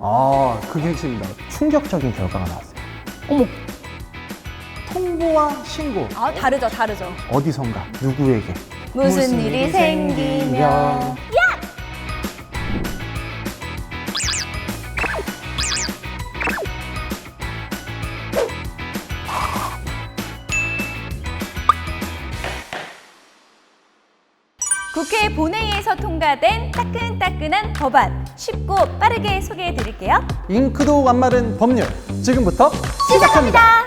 아, 그게 핵심입니다. 충격적인 결과가 나왔어요. 어머, 통보와 신고. 아 다르죠, 다르죠. 어디선가, 누구에게. 무슨 일이 생기면 국회 본회의에서 통과된 따끈따끈한 법안 쉽고 빠르게 소개해 드릴게요. 잉크도 안 마른 법률. 지금부터 시작합니다.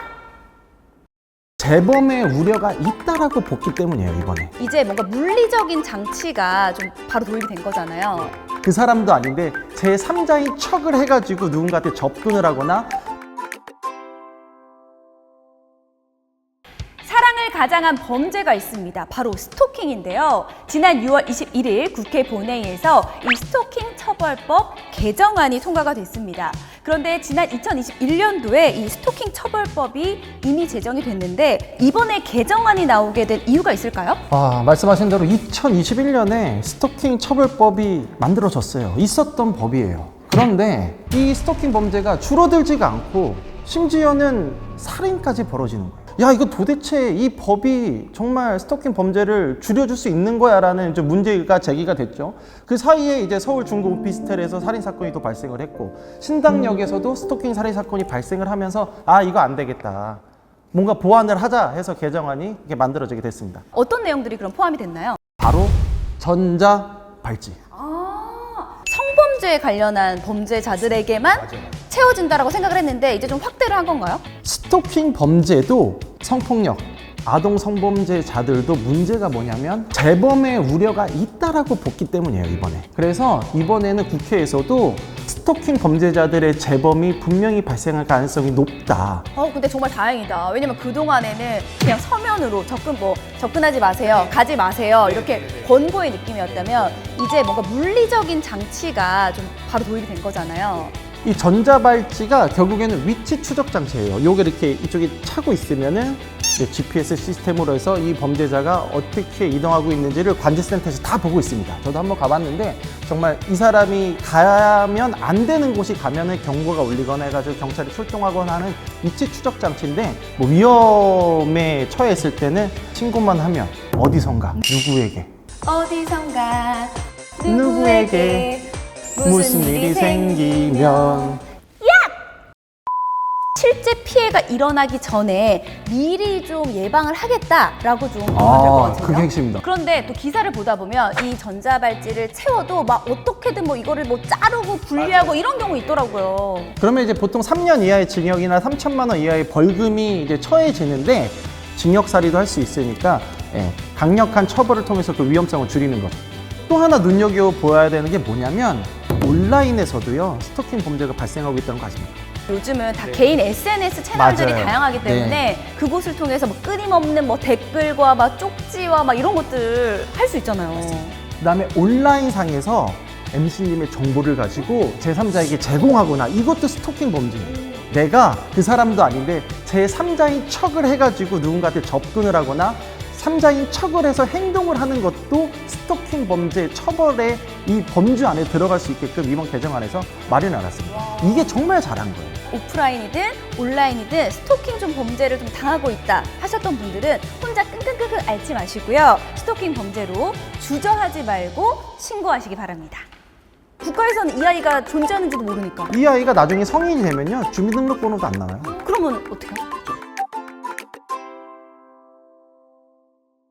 재범의 우려가 있다라고 봤기 때문이에요, 이번에. 이제 뭔가 물리적인 장치가 좀 바로 도입이 된 거잖아요. 그 사람도 아닌데 제3자인 척을 해가지고 누군가한테 접근을 하거나 사랑을 가장한 범죄가 있습니다. 바로 스토킹인데요. 지난 6월 21일 국회 본회의에서 이 스토킹 처벌법 개정안이 통과가 됐습니다. 그런데 지난 2021년도에 이 스토킹 처벌법이 이미 제정이 됐는데 이번에 개정안이 나오게 된 이유가 있을까요? 말씀하신 대로 2021년에 스토킹 처벌법이 만들어졌어요. 있었던 법이에요. 그런데 이 스토킹 범죄가 줄어들지가 않고 심지어는 살인까지 벌어지는 거예요. 야, 이거 도대체 이 법이 정말 스토킹 범죄를 줄여줄 수 있는 거야 라는 이제 문제가 제기가 됐죠. 그 사이에 이제 서울 중구 오피스텔에서 살인 사건이 또 발생을 했고 신당역에서도 스토킹 살인 사건이 발생을 하면서 아, 이거 안 되겠다. 뭔가 보완을 하자 해서 개정안이 이렇게 만들어지게 됐습니다. 어떤 내용들이 그럼 포함이 됐나요? 바로 전자 발찌. 성범죄에 관련한 범죄자들에게만 채워진다라고 생각을 했는데 이제 좀 확대를 한 건가요? 스토킹 범죄도 성폭력, 아동 성범죄자들도 문제가 뭐냐면 재범의 우려가 있다라고 봤기 때문이에요, 이번에. 그래서 이번에는 국회에서도 스토킹 범죄자들의 재범이 분명히 발생할 가능성이 높다. 근데 정말 다행이다. 왜냐면 그동안에는 그냥 서면으로 접근하지 마세요, 가지 마세요 이렇게 권고의 느낌이었다면 이제 뭔가 물리적인 장치가 좀 바로 도입이 된 거잖아요. 이 전자발찌가 결국에는 위치 추적 장치예요. 요게 이렇게 이쪽에 차고 있으면은 이제 GPS 시스템으로 해서 이 범죄자가 어떻게 이동하고 있는지를 관제센터에서 다 보고 있습니다. 저도 한번 가봤는데 정말 이 사람이 가면 안 되는 곳이 가면은 경고가 울리거나 해가지고 경찰이 출동하거나 하는 위치 추적 장치인데 뭐 위험에 처했을 때는 신고만 하면 어디선가 누구에게 어디선가 누구에게 무슨 일이 생기면 실제 피해가 일어나기 전에 미리 좀 예방을 하겠다라고 좀 보면 될 것 같아요. 그게 핵심입니다. 그런데 또 기사를 보다 보면 이 전자발찌를 채워도 막 어떻게든 뭐 이거를 뭐 자르고 분리하고 이런 경우 있더라고요. 그러면 이제 보통 3년 이하의 징역이나 3천만 원 이하의 벌금이 이제 처해지는데 징역살이도 할 수 있으니까 강력한 처벌을 통해서 그 위험성을 줄이는 거죠. 또 하나 눈여겨보아야 되는 게 뭐냐면 온라인에서도요 스토킹 범죄가 발생하고 있다는 거 아십니까? 요즘은 다 개인 SNS 채널들이 맞아요. 다양하기 때문에 그곳을 통해서 뭐 끊임없는 뭐 댓글과 막 쪽지와 막 이런 것들 할 수 있잖아요. 그다음에 온라인상에서 MC님의 정보를 가지고 제3자에게 제공하거나 이것도 스토킹 범죄예요. 내가 그 사람도 아닌데 제3자인 척을 해가지고 누군가한테 접근을 하거나 3자인 척을 해서 행동을 하는 것도 스토킹 범죄 처벌에 이 범주 안에 들어갈 수 있게끔 이번 개정안에서 마련해 놨습니다. 이게 정말 잘한 거예요. 오프라인이든 온라인이든 스토킹 좀 범죄를 좀 당하고 있다 하셨던 분들은 혼자 끙끙끙끙 앓지 마시고요. 스토킹 범죄로 주저하지 말고 신고하시기 바랍니다. 국가에서는 이 아이가 존재하는지도 모르니까. 이 아이가 나중에 성인이 되면요 주민등록번호도 안 나와요. 그러면 어떡해요?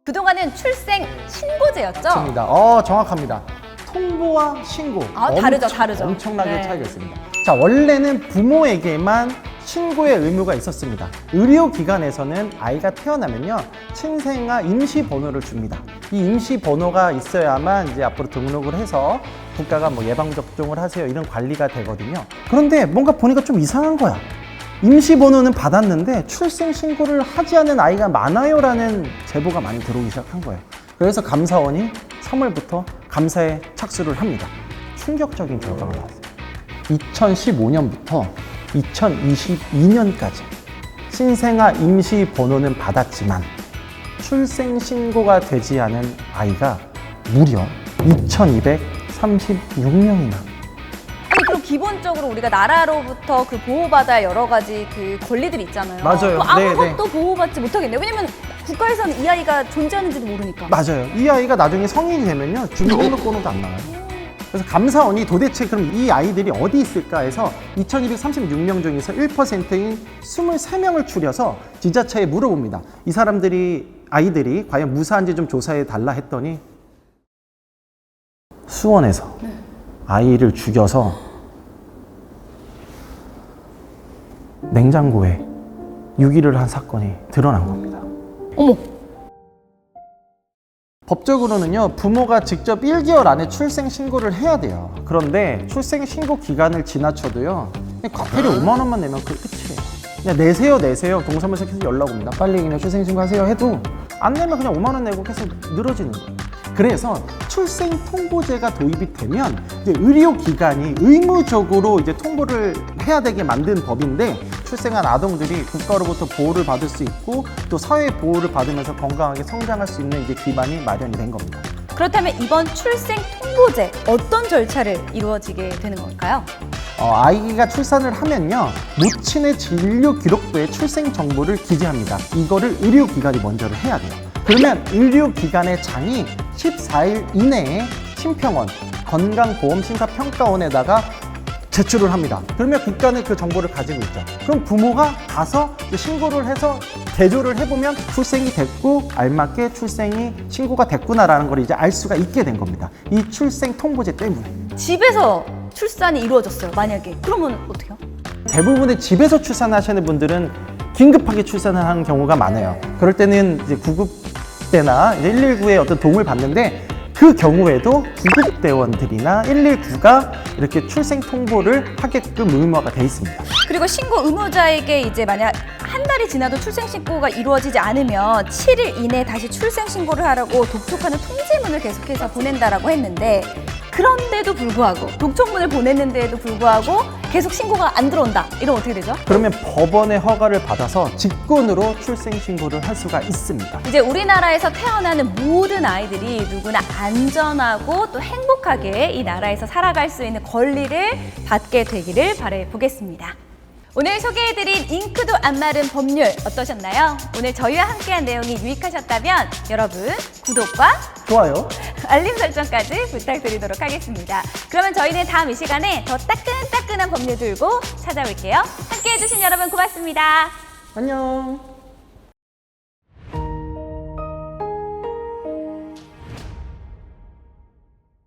그동안은 출생 신고제였죠? 맞습니다. 정확합니다. 통보와 신고. 다르죠. 엄청나게 네. 차이가 있습니다. 자, 원래는 부모에게만 신고의 의무가 있었습니다. 의료기관에서는 아이가 태어나면요, 친생아 임시번호를 줍니다. 이 임시번호가 있어야만 이제 앞으로 등록을 해서 국가가 뭐 예방접종을 하세요 이런 관리가 되거든요. 그런데 뭔가 보니까 좀 이상한 거야. 임시번호는 받았는데 출생신고를 하지 않은 아이가 많아요라는 제보가 많이 들어오기 시작한 거예요. 그래서 감사원이 3월부터 감사에 착수를 합니다. 충격적인 결과가 나왔어요. 2015년부터 2022년까지 신생아 임시번호는 받았지만 출생신고가 되지 않은 아이가 무려 2236명이나. 아니 그럼 기본적으로 우리가 나라로부터 그 보호받아야 여러 가지 그 권리들이 있잖아요. 맞아요. 뭐 네, 아무것도 보호받지 못하겠네요. 왜냐면 국가에서는 이 아이가 존재하는지도 모르니까. 맞아요. 이 아이가 나중에 성인이 되면요, 주민등록번호도 안 나와요. 그래서 감사원이 도대체 그럼 이 아이들이 어디 있을까 해서 2236명 중에서 1%인 23명을 추려서 지자체에 물어봅니다. 이 아이들이 과연 무사한지 좀 조사해 달라 했더니 수원에서 아이를 죽여서 냉장고에 유기를 한 사건이 드러난 겁니다. 어머. 법적으로는요, 부모가 직접 1개월 안에 출생 신고를 해야 돼요. 그런데 출생 신고 기간을 지나쳐도요, 과태료 5만 원만 내면 그게 끝이에요. 그냥 내세요. 동사무소 계속 연락 옵니다. 빨리 그냥 출생 신고하세요 해도 안 내면 그냥 5만 원 내고 계속 늘어지는 거예요. 그래서 출생 통보제가 도입이 되면 이제 의료기관이 의무적으로 이제 통보를 해야 되게 만든 법인데, 출생한 아동들이 국가로부터 보호를 받을 수 있고 또 사회 보호를 받으면서 건강하게 성장할 수 있는 이제 기반이 마련이 된 겁니다. 그렇다면 이번 출생 통보제 어떤 절차를 이루어지게 되는 걸까요? 아이가 출산을 하면요, 모친의 진료 기록부에 출생 정보를 기재합니다. 이거를 의료기관이 먼저를 해야 돼요. 그러면 의료기관의 장이 14일 이내에 심평원, 건강보험심사평가원에다가 제출을 합니다. 그러면 국가는 그 정보를 가지고 있죠. 그럼 부모가 가서 신고를 해서 대조를 해보면 출생이 됐고 알맞게 출생이 신고가 됐구나라는 걸 이제 알 수가 있게 된 겁니다. 이 출생 통보제 때문에. 집에서 출산이 이루어졌어요, 만약에. 그러면 어떡해요? 대부분의 집에서 출산하시는 분들은 긴급하게 출산을 하는 경우가 많아요. 그럴 때는 이제 구급대나 119의 어떤 도움을 받는데, 그 경우에도 구급대원들이나 119가 이렇게 출생 통보를 하게끔 의무화가 돼 있습니다. 그리고 신고 의무자에게 이제 만약 한 달이 지나도 출생 신고가 이루어지지 않으면 7일 이내에 다시 출생 신고를 하라고 독촉하는 통지문을 계속해서 보낸다라고 했는데, 그런데도 불구하고 독촉문을 보냈는데도 불구하고 계속 신고가 안 들어온다. 이러면 어떻게 되죠? 그러면 법원의 허가를 받아서 직권으로 출생 신고를 할 수가 있습니다. 이제 우리나라에서 태어나는 모든 아이들이 누구나 안전하고 또 행복하게 이 나라에서 살아갈 수 있는 권리를 받게 되기를 바라 보겠습니다. 오늘 소개해드린 잉크도 안 마른 법률 어떠셨나요? 오늘 저희와 함께한 내용이 유익하셨다면 여러분 구독과 좋아요. 알림 설정까지 부탁드리도록 하겠습니다. 그러면 저희는 다음 이 시간에 더 따끈따끈한 법률 들고 찾아올게요. 함께해주신 여러분 고맙습니다. 안녕.